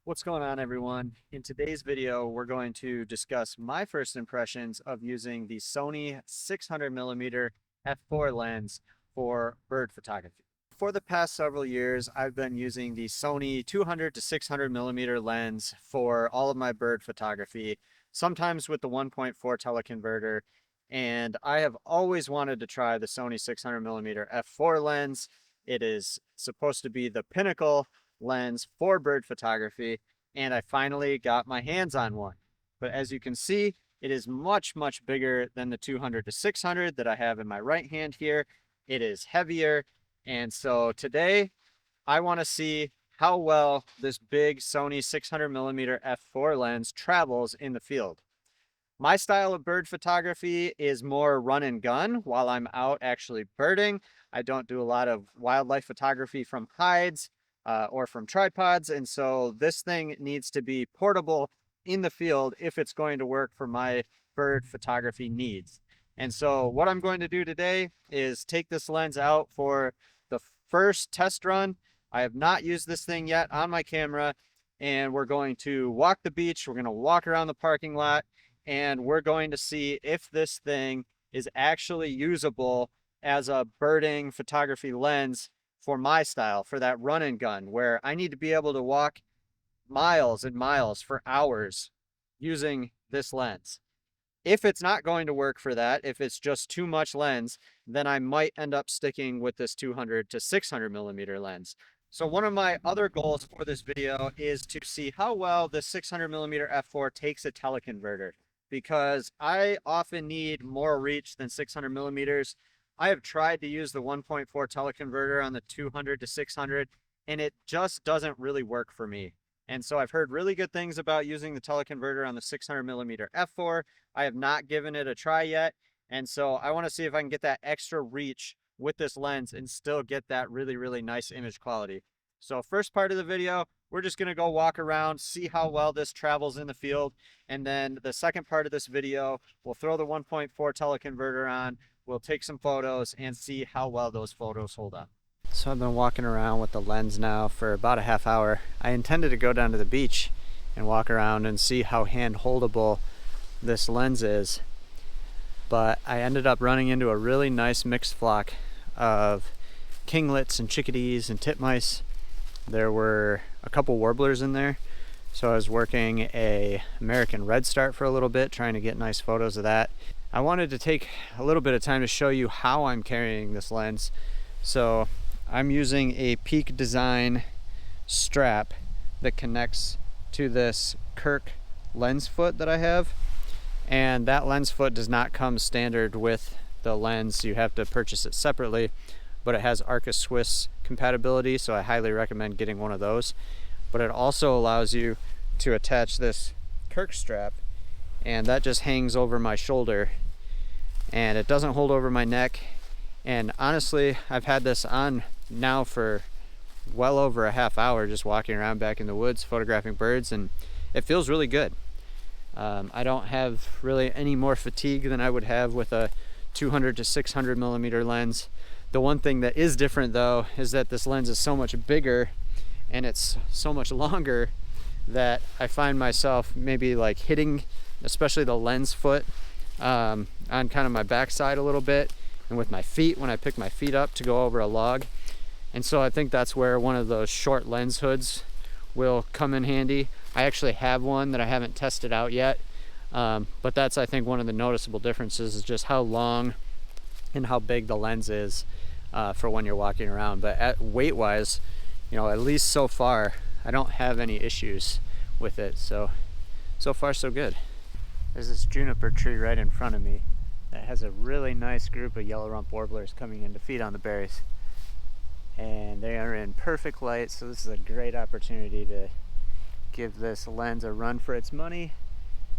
What's going on, everyone? In today's video, we're going to discuss my first impressions of using the Sony 600mm f4 lens for bird photography. For the past several years, I've been using the Sony 200 to 600mm lens for all of my bird photography, sometimes with the 1.4 teleconverter, and I have always wanted to try the Sony 600mm f4 lens. It is supposed to be the pinnacle lens for bird photography, and I finally got my hands on one. But as you can see, it is much bigger than the 200 to 600 that I have in my right hand here. It is heavier, and so today I want to see how well this big Sony 600mm f4 lens travels in the field. My style of bird photography is more run and gun while I'm out actually birding. I don't do a lot of wildlife photography from hides or from tripods, and so this thing needs to be portable in the field if it's going to work for my bird photography needs. And so what I'm going to do today is take this lens out for the first test run. I have not used this thing yet on my camera, and we're going to walk the beach. We're going to walk around the parking lot, and we're going to see if this thing is actually usable as a birding photography lens for my style, for that run and gun, where I need to be able to walk miles and miles for hours using this lens. If it's not going to work for that, if it's just too much lens, then I might end up sticking with this 200 to 600mm lens. So one of my other goals for this video is to see how well the 600mm f4 takes a teleconverter, because I often need more reach than 600mm. I have tried to use the 1.4 teleconverter on the 200 to 600, and it just doesn't really work for me. And so I've heard really good things about using the teleconverter on the 600mm f4. I have not given it a try yet, and so I want to see if I can get that extra reach with this lens and still get that really nice image quality. So first part of the video, we're just going to go walk around, see how well this travels in the field, and then the second part of this video, we'll throw the 1.4 teleconverter on, we'll take some photos and see how well those photos hold up. So I've been walking around with the lens now for about a half hour. I intended to go down to the beach and walk around and see how hand holdable this lens is, but I ended up running into a really nice mixed flock of kinglets and chickadees and titmice. There were a couple warblers in there, so I was working a American redstart for a little bit, trying to get nice photos of that. I wanted to take a little bit of time to show you how I'm carrying this lens. So I'm using a Peak Design strap that connects to this Kirk lens foot that I have, and that lens foot does not come standard with the lens. You have to purchase it separately, but it has Arca Swiss compatibility, so I highly recommend getting one of those. But it also allows you to attach this Kirk strap, and that just hangs over my shoulder, and it doesn't hold over my neck. And honestly, I've had this on now for well over a half hour, just walking around back in the woods photographing birds, and it feels really good. I don't have really any more fatigue than I would have with a 200 to 600mm lens. The one thing that is different though is that this lens is so much bigger and it's so much longer that I find myself maybe like hitting especially the lens foot on kind of my backside a little bit, and with my feet when I pick my feet up to go over a log. And so I think that's where one of those short lens hoods will come in handy. I actually have one that I haven't tested out yet, but that's, I think, one of the noticeable differences is just how long and how big the lens is for when you're walking around. But at weight wise, you know, at least so far, I don't have any issues with it. So far so good. There's this juniper tree right in front of me that has a really nice group of yellow rump warblers coming in to feed on the berries. And they are in perfect light, so this is a great opportunity to give this lens a run for its money.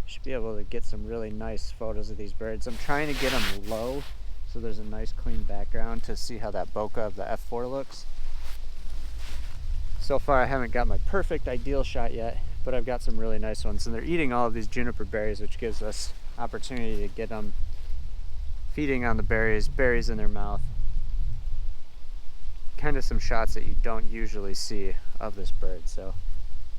Should be able to get some really nice photos of these birds. I'm trying to get them low so there's a nice clean background to see how that bokeh of the f4 looks. So far I haven't got my perfect ideal shot yet, but I've got some really nice ones, and they're eating all of these juniper berries, which gives us opportunity to get them feeding on the berries in their mouth. Kind of some shots that you don't usually see of this bird. So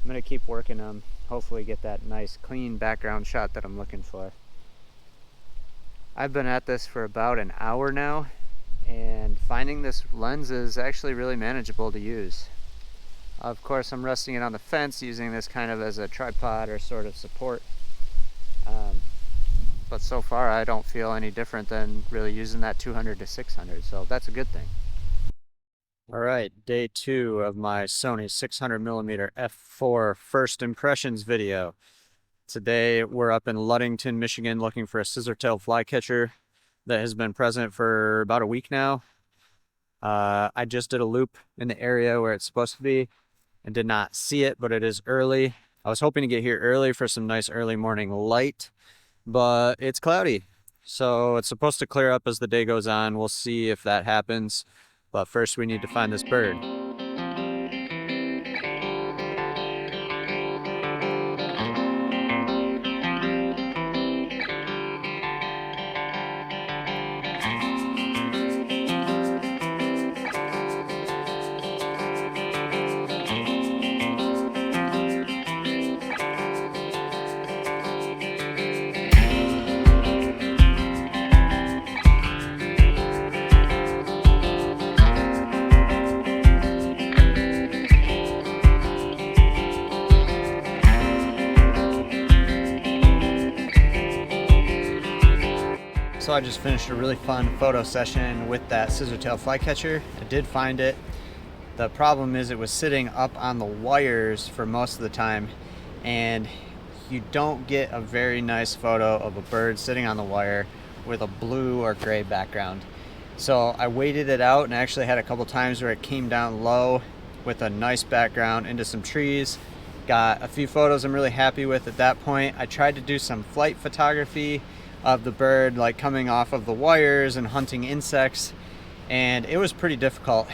I'm gonna keep working them, hopefully get that nice clean background shot that I'm looking for. I've been at this for about an hour now, and finding this lens is actually really manageable to use. Of course, I'm resting it on the fence, using this kind of as a tripod or sort of support. But so far I don't feel any different than really using that 200 to 600, so that's a good thing. All right, day 2 of my Sony 600mm f4 first impressions video. Today we're up in Ludington, Michigan looking for a scissor-tail flycatcher that has been present for about a week now. I just did a loop in the area where it's supposed to be and did not see it, but it is early. I was hoping to get here early for some nice early morning light, but it's cloudy. So it's supposed to clear up as the day goes on. We'll see if that happens. But first we need to find this bird. So I just finished a really fun photo session with that scissor-tail flycatcher. I did find it. The problem is it was sitting up on the wires for most of the time, and you don't get a very nice photo of a bird sitting on the wire with a blue or gray background. So I waited it out and actually had a couple times where it came down low with a nice background into some trees. Got a few photos I'm really happy with at that point. I tried to do some flight photography of the bird, like coming off of the wires and hunting insects, and it was pretty difficult.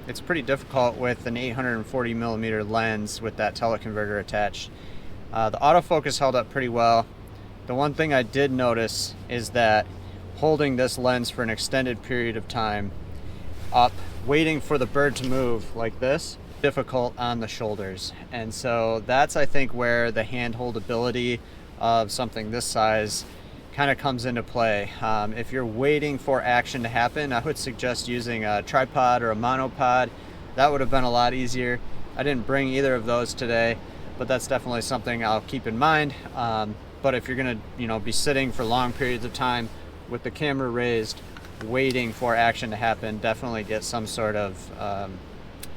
It's pretty difficult with an 840mm lens with that teleconverter attached. The autofocus held up pretty well. The one thing I did notice is that holding this lens for an extended period of time up, waiting for the bird to move like this, difficult on the shoulders. And so that's, I think, where the handhold ability of something this size kind of comes into play. If you're waiting for action to happen, I would suggest using a tripod or a monopod. That would have been a lot easier. I didn't bring either of those today, but that's definitely something I'll keep in mind. But if you're gonna, be sitting for long periods of time with the camera raised, waiting for action to happen, definitely get some sort of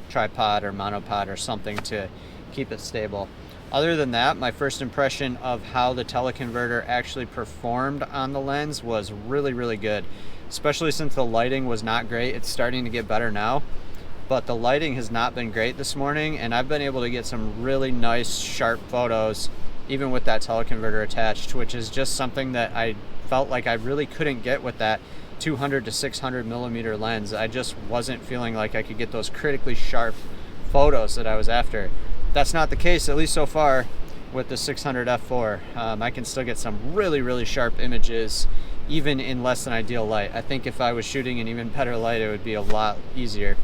tripod or monopod or something to keep it stable. Other than that, my first impression of how the teleconverter actually performed on the lens was really, really good, especially since the lighting was not great. It's starting to get better now, but the lighting has not been great this morning, and I've been able to get some really nice, sharp photos, even with that teleconverter attached, which is just something that I felt like I really couldn't get with that 200 to 600mm lens. I just wasn't feeling like I could get those critically sharp photos that I was after. That's not the case, at least so far, with the 600 f4. I can still get some really, really sharp images, even in less than ideal light. I think if I was shooting in even better light, it would be a lot easier.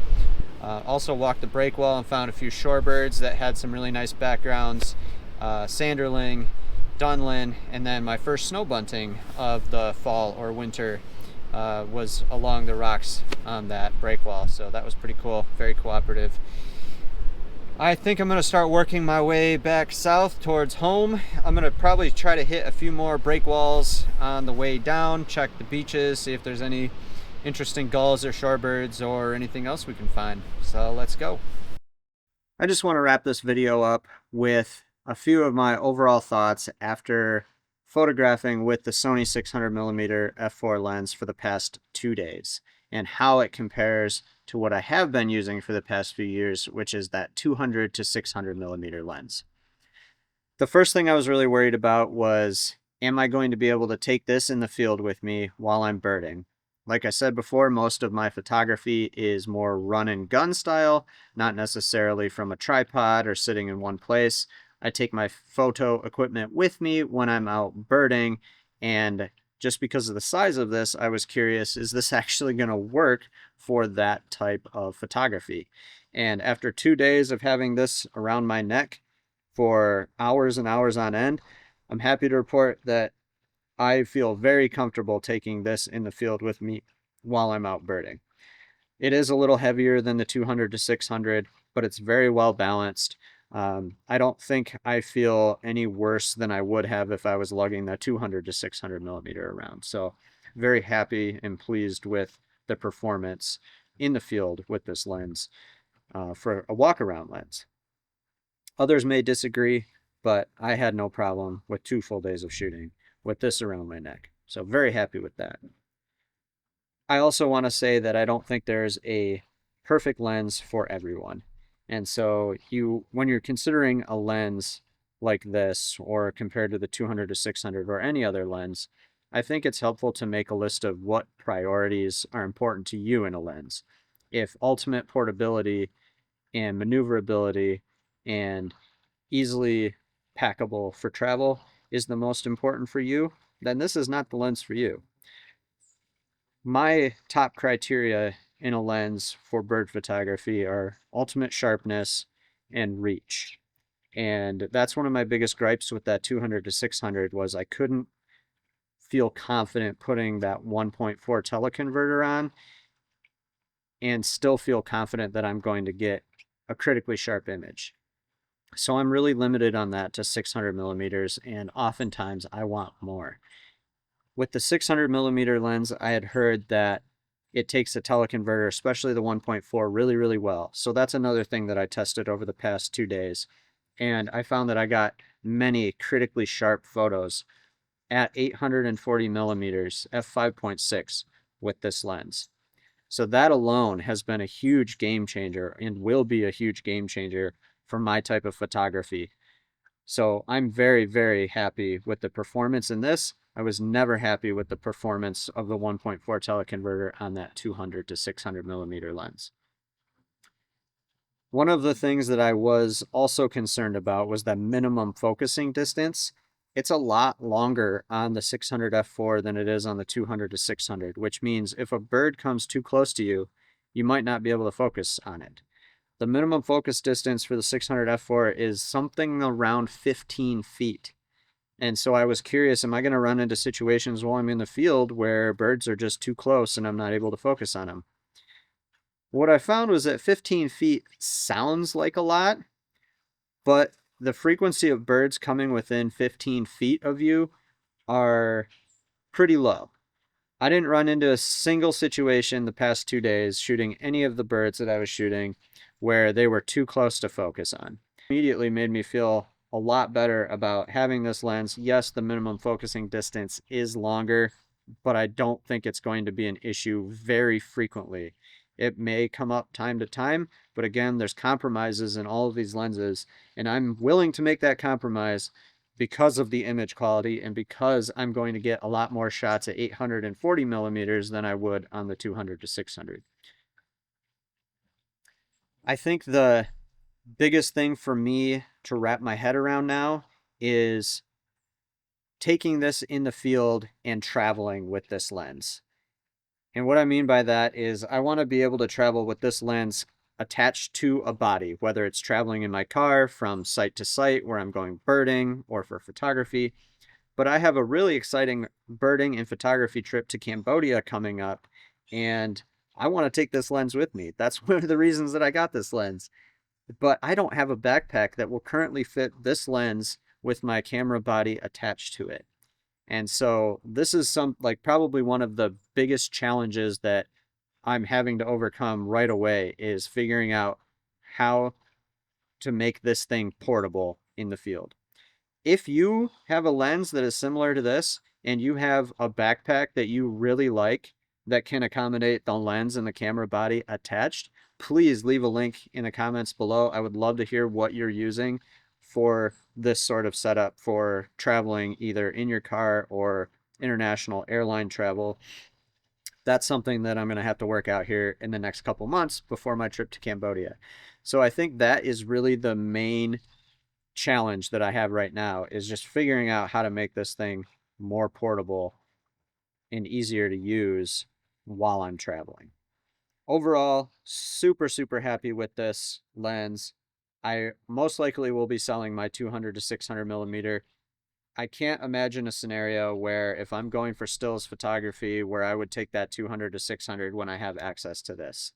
Also walked the break wall and found a few shorebirds that had some really nice backgrounds. Sanderling, Dunlin, and then my first snow bunting of the fall or winter was along the rocks on that break wall. So that was pretty cool, very cooperative. I think I'm going to start working my way back south towards home. I'm going to probably try to hit a few more break walls on the way down, check the beaches, see if there's any interesting gulls or shorebirds or anything else we can find. So let's go. I just want to wrap this video up with a few of my overall thoughts after photographing with the Sony 600mm f4 lens for the past 2 days, and how it compares to what I have been using for the past few years, which is that 200 to 600mm lens. The first thing I was really worried about was, am I going to be able to take this in the field with me while I'm birding? Like I said before, most of my photography is more run and gun style, not necessarily from a tripod or sitting in one place. I take my photo equipment with me when I'm out birding, and just because of the size of this, I was curious, is this actually going to work for that type of photography? And after 2 days of having this around my neck, for hours and hours on end, I'm happy to report that I feel very comfortable taking this in the field with me while I'm out birding. It is a little heavier than the 200 to 600, but it's very well balanced. I don't think I feel any worse than I would have if I was lugging that 200 to 600 millimeter around. So very happy and pleased with the performance in the field with this lens for a walk around lens. Others may disagree, but I had no problem with 2 full days of shooting with this around my neck. So very happy with that. I also want to say that I don't think there's a perfect lens for everyone. And so when you're considering a lens like this, or compared to the 200 to 600 or any other lens, I think it's helpful to make a list of what priorities are important to you in a lens. If ultimate portability and maneuverability and easily packable for travel is the most important for you, then this is not the lens for you. My top criteria in a lens for bird photography are ultimate sharpness and reach. And that's one of my biggest gripes with that 200 to 600 was I couldn't feel confident putting that 1.4 teleconverter on and still feel confident that I'm going to get a critically sharp image. So I'm really limited on that to 600 millimeters, and oftentimes I want more. With the 600 millimeter lens, I had heard that it takes a teleconverter, especially the 1.4, really, really well. So that's another thing that I tested over the past 2 days. And I found that I got many critically sharp photos at 840 millimeters f5.6 with this lens. So that alone has been a huge game changer and will be a huge game changer for my type of photography. So I'm very, very happy with the performance in this. I was never happy with the performance of the 1.4 teleconverter on that 200 to 600 millimeter lens. One of the things that I was also concerned about was that minimum focusing distance. It's a lot longer on the 600 f4 than it is on the 200 to 600, which means if a bird comes too close to you, you might not be able to focus on it. The minimum focus distance for the 600 f4 is something around 15 feet. And so I was curious, am I going to run into situations while I'm in the field where birds are just too close and I'm not able to focus on them? What I found was that 15 feet sounds like a lot, but the frequency of birds coming within 15 feet of you are pretty low. I didn't run into a single situation the past 2 days shooting any of the birds that I was shooting where they were too close to focus on. Immediately made me feel a lot better about having this lens. Yes, the minimum focusing distance is longer, but I don't think it's going to be an issue very frequently. It may come up time to time, but again, there's compromises in all of these lenses, and I'm willing to make that compromise because of the image quality and because I'm going to get a lot more shots at 840 millimeters than I would on the 200 to 600. I think the biggest thing for me to wrap my head around now is taking this in the field and traveling with this lens. And what I mean by that is I want to be able to travel with this lens attached to a body, whether it's traveling in my car from site to site where I'm going birding or for photography. But I have a really exciting birding and photography trip to Cambodia coming up, and I want to take this lens with me. That's one of the reasons that I got this lens. But I don't have a backpack that will currently fit this lens with my camera body attached to it. And so this is probably one of the biggest challenges that I'm having to overcome right away is figuring out how to make this thing portable in the field. If you have a lens that is similar to this and you have a backpack that you really like that can accommodate the lens and the camera body attached, please leave a link in the comments below. I would love to hear what you're using for this sort of setup for traveling either in your car or international airline travel. That's something that I'm going to have to work out here in the next couple months before my trip to Cambodia. So I think that is really the main challenge that I have right now is just figuring out how to make this thing more portable and easier to use while I'm traveling. Overall, super, super happy with this lens. I most likely will be selling my 200 to 600 millimeter. I can't imagine a scenario where if I'm going for stills photography where I would take that 200 to 600 when I have access to this.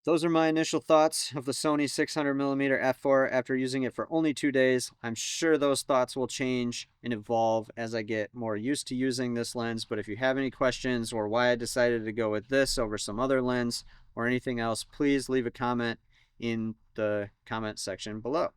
Those are my initial thoughts of the Sony 600mm f4 after using it for only 2 days. I'm sure those thoughts will change and evolve as I get more used to using this lens, but if you have any questions or why I decided to go with this over some other lens or anything else, please leave a comment in the comment section below.